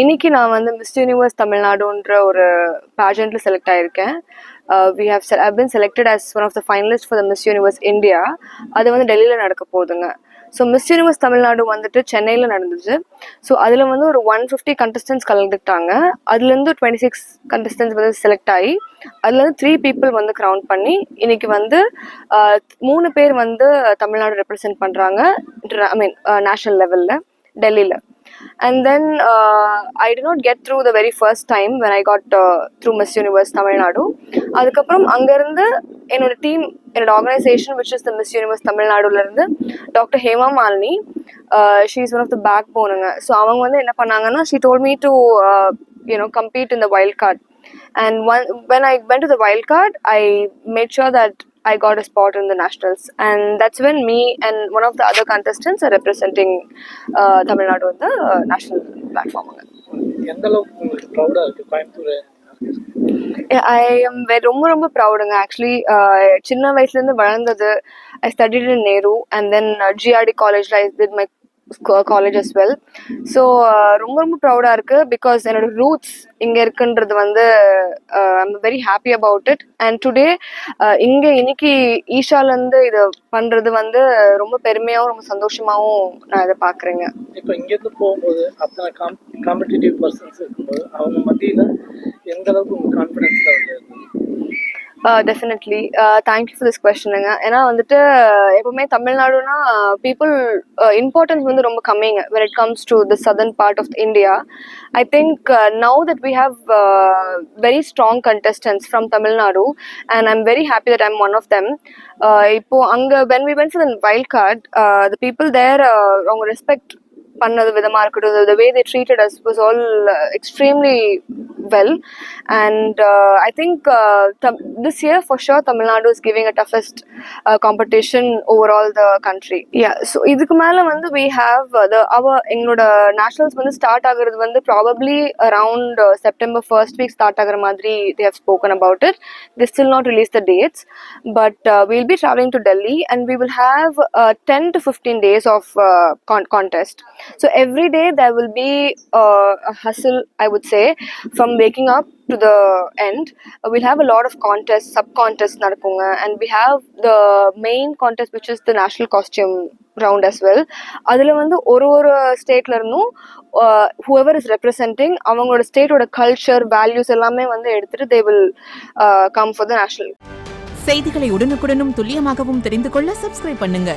இன்னைக்கு நான் வந்து மிஸ் யூனிவர்ஸ் தமிழ்நாடுன்ற ஒரு பேஜெண்ட்ல select ஆயிருக்கேன். I've been selected as one of the finalists for the Miss Universe India. அது வந்து டெல்லியில நடக்க போகுதுங்க. ஸோ மிஸ் யூனிவர்ஸ் தமிழ்நாடு வந்துட்டு சென்னையில் நடந்துச்சு. ஸோ அதில் வந்து ஒரு 150 கண்டஸ்டன்ஸ் கலந்துக்கிட்டாங்க. அதுலேருந்து 26 கண்டஸ்டன்ஸ் வந்து செலக்ட் ஆகி அதுலேருந்து 3 people வந்து க்ரௌன் பண்ணி இன்னைக்கு வந்து 3 பேர் வந்து தமிழ்நாடு ரெப்ரசென்ட் பண்ணுறாங்க. நேஷ்னல் லெவலில் டெல்லியில். And then I did not get through the very first time when I got through Miss Universe Tamil Nadu. அதுக்கப்புறம் அங்கேருந்து என்னோட டீம், என்னோட organisation which is the Miss Universe Tamil Naduலேருந்து doctor Hema Malini, she is one of the backboneங்க. So அவங்க வந்து என்ன பண்ணாங்கன்னா, she told me to compete in the wild card. And when I went to the wild card, I made sure that I got a spot in the nationals, and that's when me and one of the other contestants are representing Tamil Nadu on the national platform. I am ரொம்ப ப்ரௌடுங்க. Actually சின்ன வயசுலேருந்து வளர்ந்தது. I studied in Nehru and then GRD college I did my college as well. So ரொம்ப ப்ரௌடாக இருக்குது because என்னோட roots இங்கே இருக்குன்றது வந்து I'm very happy about it. And today இங்கே இன்னைக்கு ஈஷாலேருந்து இது பண்ணுறது வந்து ரொம்ப பெருமையாகவும் ரொம்ப சந்தோஷமாகவும் நான் இதை பார்க்குறேங்க. இப்போ இங்கேருந்து போகும்போது அத்தனை காம்படிட்டிவ் பர்சன்ஸ் இருக்கும்போது அவங்க மத்தியில் எந்த அளவுக்கு உங்கள் கான்ஃபிடன்ஸ் லெவலில் இருக்குது? டெஃபினெட்லி. தேங்க்யூ ஃபார் திஸ் கொஸ்டினுங்க. ஏன்னா வந்துட்டு எப்பவுமே தமிழ்நாடுனா பீப்புள் இம்பார்ட்டன்ஸ் வந்து ரொம்ப கம்மிங்க when it comes to the southern part of India. I think now that we have very strong contestants from Tamil Nadu, and I'm very happy that I'm one of them. இப்போ அங்கே when we went for the wild card, the people there அவங்க respect பண்ணது விதமாக இருக்கட்டும், the way they treated us was all extremely well. And I think this year for sure Tamil Nadu is giving a toughest competition overall the country. Yeah, so இதுக்கு மேலே வந்து we have எங்களோட nationals வந்து start ஆகுறது வந்து probably around September 1st week start ஆகிற மாதிரி they have spoken about it. They still not released the dates, but we'll be traveling to Delhi and we will have 10 to 15 days of contest. So every day there will be a hustle, I would say, from waking up to the end. We'll have a lot of contests, sub-contests nadakunga, and we have the main contest which is the national costume round as well. அதில் வந்து ஒரு ஸ்டேட்ல இருந்தும் whoever is representing அவங்களோட ஸ்டேட்டோட culture values எல்லாமே வந்து எடுத்துட்டு they will come for the national. செய்திகளை உடனுக்குடனும் துல்லியமாகவும் தெரிந்து கொள்ள சப்ஸ்கிரைப் பண்ணுங்க.